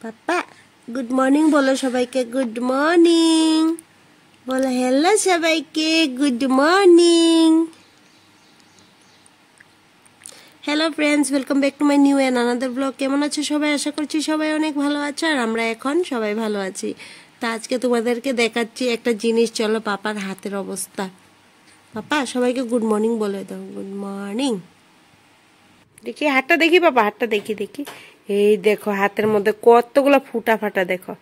পাপা good morning বলো সবাইকে, good morning বলো, হ্যালো সবাইকে good morning. Hello friends, welcome back to my new and another blog. কেমন আছো সবাই? আশা করছি সবাই অনেক ভালো আছো, আর আমরা এখন সবাই ভালো আছি। তা আজকে তোমাদেরকে দেখাচ্ছি একটা জিনিস। চলো পাপার হাতের অবস্থা। পাপা সবাইকে গুড মর্নিং বলে দাও, গুড মর্নিং। দেখি হাতটা, দেখি পাপা হাতটা, দেখি দেখি। এই দেখো হাতের মধ্যে কতগুলো ফুটা ফাটা, দেখো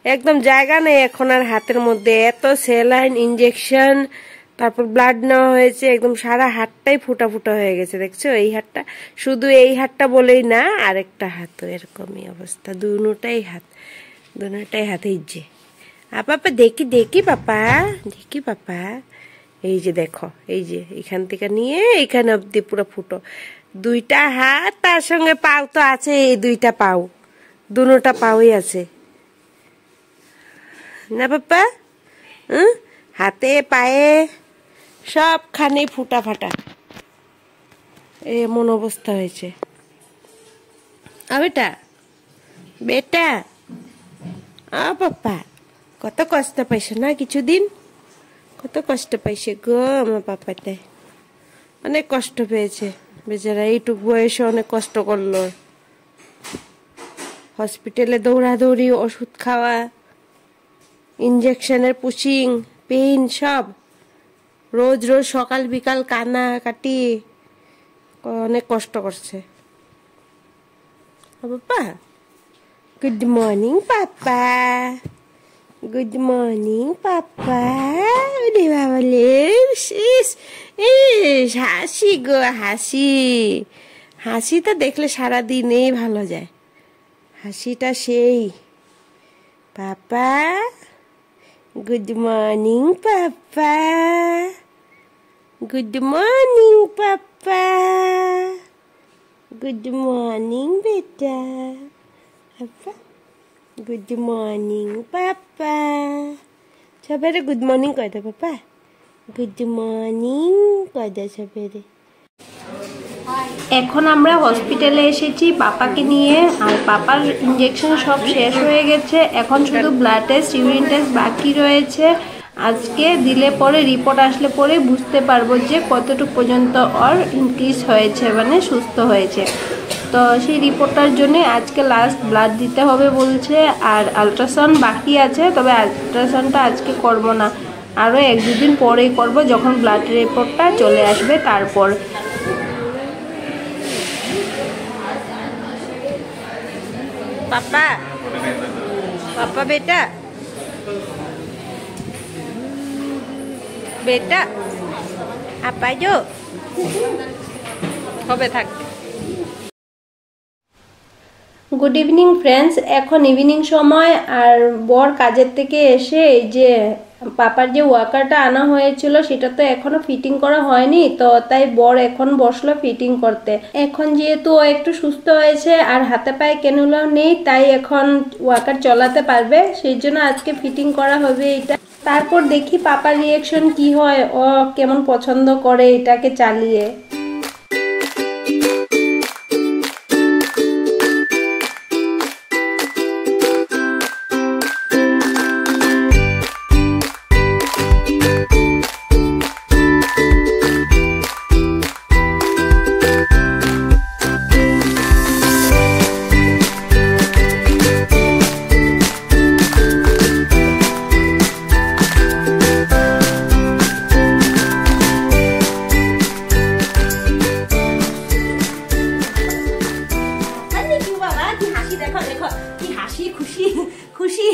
একদম জায়গা নেই এখন আর হাতের মধ্যে। এত স্যালাইন ইনজেকশন, তারপর ব্লাড নেওয়া হয়েছে, একদম সারা হাতটাই ফুটা ফুটা হয়ে গেছে। দেখছো এই হাতটা, শুধু এই হাতটা বলেই না, আরেকটা হাতও এরকমই অবস্থা। দুটাই হাত এই যে। পাপা দেখি দেখি পাপা, দেখি পাপা, এই যে দেখো, এই যে এখান থেকে নিয়ে এখানে অব্দি পুরো ফুটো। দুইটা হাত, তার সঙ্গে পাও তো আছে, এই দুইটা পাও, দুটা পাওই আছে না পাপা? হাতে পায়ে সবখানে ফুটা ফাটা, এমন অবস্থা হয়েছে। বেটা বেটা, পাপা কত কষ্ট পাইছে না কিছুদিন, কত কষ্ট পাইছে গো আমার পাপাতে, অনেক কষ্ট পেয়েছে বেচারা। এইটুক বয়সে অনেক কষ্ট করলো। হসপিটালে দৌড়াদৌড়ি, ওষুধ খাওয়া, ইনজেকশনের পুশিং, পেইন সব, রোজ রোজ সকাল বিকাল কান্না কাটি, অনেক কষ্ট করছে। পাপা গুড মর্নিং পাপা, গুড মর্নিং পাপা। বাবালে হাসি গো হাসি, হাসিটা দেখলে সারাদিনেই ভালো যায়, হাসিটা সেই। পাপা গুড মর্নিং পাপা, গুড মর্নিং পাপা, গুড মর্নিং বেটা। পাপা গুড মর্নিং পাপা, সবাই গুড মর্নিং কয় দাও পাপা, গুড মর্নিং কয় দাও সবাই। এখন আমরা হসপিটালে এসেছি পাপাকে নিয়ে, আর পাপার ইঞ্জেকশন সব শেষ হয়ে গেছে। এখন শুধু ব্লাড টেস্ট, ইউরিন টেস্ট বাকি রয়েছে। আজকে দিলে পরে, রিপোর্ট আসলে পরে বুঝতে পারবো যে কতটুকু পর্যন্ত ওর ইনক্রিজ হয়েছে, মানে সুস্থ হয়েছে। তো সেই রিপোর্টটার জন্য আজকে লাস্ট ব্লাড দিতে হবে বলছে, আর আলট্রাসাউন্ড বাকি আছে, তবে আলট্রাসাউন্ডটা আজকে করব না, আরও 1-2 দিন পরেই করব, যখন ব্লাড রিপোর্টটা চলে আসবে তারপর। পাপা পাপা বেটা, বেটা আপা যো হবে থাক। গুড ইভিনিং ফ্রেন্ডস, এখন ইভিনিং সময়, আর বর কাজের থেকে এসে এই যে পাপার যে ওয়াকারটা আনা হয়েছিল সেটা তো এখনো ফিটিং করা হয়নি, তো তাই বর এখন বসলো ফিটিং করতে। এখন যেহেতু ও একটু সুস্থ হয়েছে আর হাতে পায়ে ক্যানুলা নেই, তাই এখন ওয়াকার চালাতে পারবে, সেই জন্য আজকে ফিটিং করা হবে এটা। তারপর দেখি পাপার রিয়াকশন কি হয়, ও কেমন পছন্দ করে এটাকে চালিয়ে। খুশি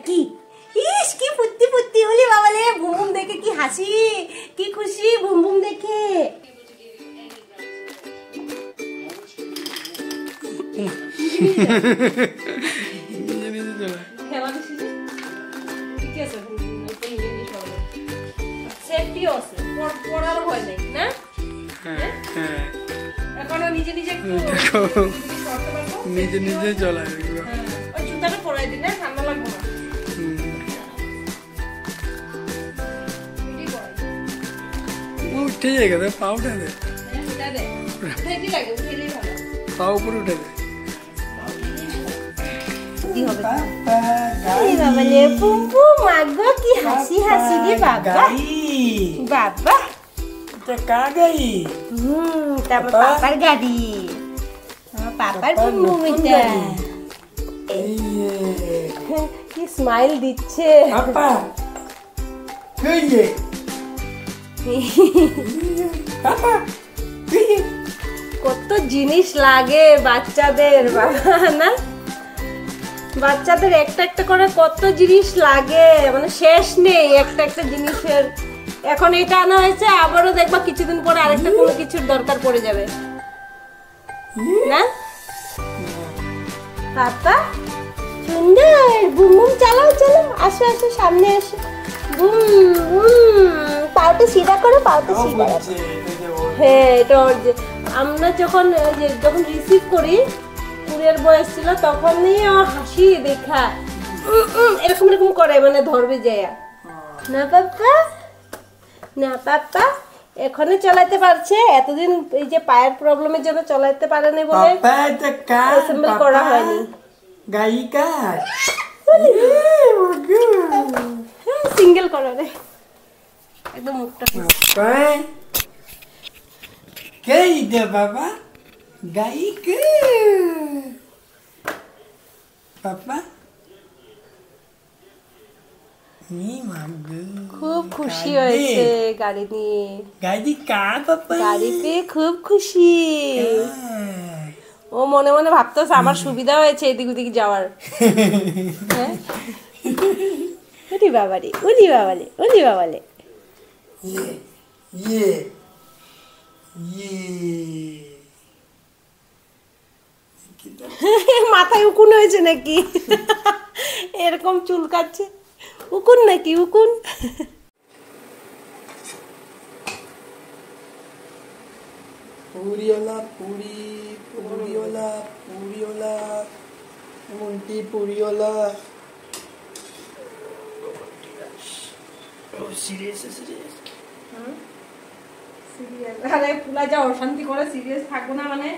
কি, ইস কি ফুর্তি ফুর্তি, বলি বাবালে বুম বুম দেখে কি হাসি, কি খুশি বুম বুম দেখে। সেফটিও আছে, পড়ার ভয় নেই না, এখনো নিজে নিজে নিজে নিজে চলায়। জুতাটা পরাই দিলে ঠান্ডা লাগবে না। উঠে যাবে, পা উঠে দে, উঠাই দি লাগে, উঠাইলেই ভালো। পা উপরে উঠে দে। দিদি হবে। বাবা রে পুম্পু মাগো কি হাসি হাসি রে বাবা বাবা। তারপর পাপার গাড়ি, আমার পাপার বুমবুম এটা। কি স্মাইল দিচ্ছে। কত জিনিস লাগে বাচ্চাদের বাবা না, বাচ্চাদের একটা একটা করে কত জিনিস লাগে, মানে শেষ নেই একটা একটা জিনিসের। এখন এটা আনা হয়েছে, আবারও দেখবা কিছুদিন পরে আরেকটা কোনো কিছুর দরকার পড়ে যাবে না। পাপা সুন্দর বুম চালাও, চলো আসো আসো সামনে আসো। বুম বুম, পাউটা সিধা করো, পাউটা সিধা করো। হ্যাঁ এটা ওর যে আমরা যখন রিসিভ করি, কুরিয়ার বয় ছিল তখনই ওর হাসি দেখা এরকম এরকম করে, মানে ধরবে যায় না পাপা না। পাপা এখনো চালাতে পারছে, এতদিন এই যে পায়ের প্রবলেমের জন্য চালাতে পারে না বলে অ্যাসেম্বল করা হয়নি। গায়িকা সিঙ্গেল করো রে একদম মুখটা। কে দে বাবা গায়িকা পাপা। খুব খুশি হয়েছে গাড়ি নিয়ে, গাড়ি কার পাপা? গাড়ি পেয়ে খুব খুশি। ও মনে মনে ভাবতেছে আমার সুবিধা হয়েছে এদিক ওদিক যাওয়ার। হ্যাঁ ওলি বাবারে ওলি বাবালে ওলি বাবালে। মাথায় উকুন হয়েছে নাকি? এরকম চুলকাচ্ছে, উকুন নাকি উকুন? পুরিওলা পুরি পুরিওলা পুরিওলা মুন্টি পুরিওলা। আরে পুলা যা অশান্তি করে, সিরিয়াস থাকবো না মানে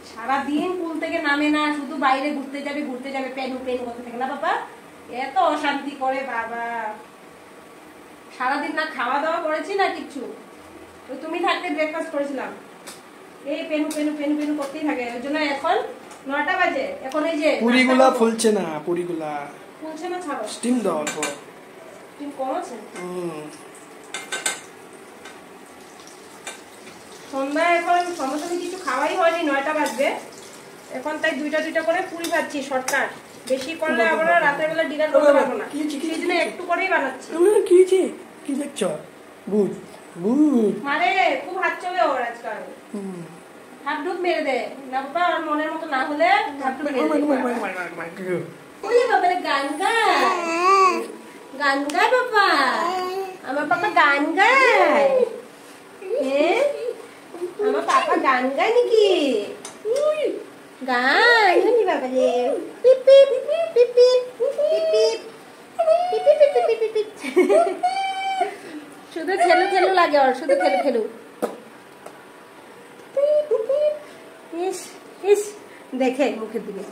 সারাদিন পুল থেকে নামে না, শুধু বাইরে ঘুরতে যাবে পেনু পেনু করতে থাকে না বাবা, এত অশান্তি করে বাবা। সারাদিন না খাওয়া দাওয়া করেছি না কিচ্ছু, ওই তুমি থাকতে ব্রেকফাস্ট করেছিলাম, এই পেনু পেনু পেনু পেনু করতেই থাকে। ওই জন্য এখন 9টা বাজে, এখন এই যে পুরিগুলা ফুলছে না, পুরিগুলা ফুলছে না, ছাড়ো স্টিম দাও অল্প, স্টিম কম আছে। সন্ধ্যায় এখন সমস্যা কিছু খাওয়াই হয়নি, 9টা বাজবে এখন, তাই দুইটা করে পুরি ভাজছি শর্টকাট। বেশি করলে আবার রাতের বেলা ডিনার করতে পারবো না, সেই জন্য একটু করেই বানাচ্ছি। কি দেখছো? বুঝ বুঝ মারে খুব হাত চলে ওর আজকাল, হাত ঢুক মেরে দে না বাবা, আর মনের মতো না হলে হাত ঢুক মেরে দে। ওই বাবা গান গায়, গান গায় বাবা, আমার পাপা গান গায়। হ্যাঁ আমার পাপা গান গায় নাকি? গান শুনি বাবা রে, পিপ পিপ পিপ পিপ পিপ পিপ পিপ পিপ পিপ। শুধু খেলু খেলু লাগে ওর, শুধু খেলু খেলু। ইস ইস দেখে মুখের দিকে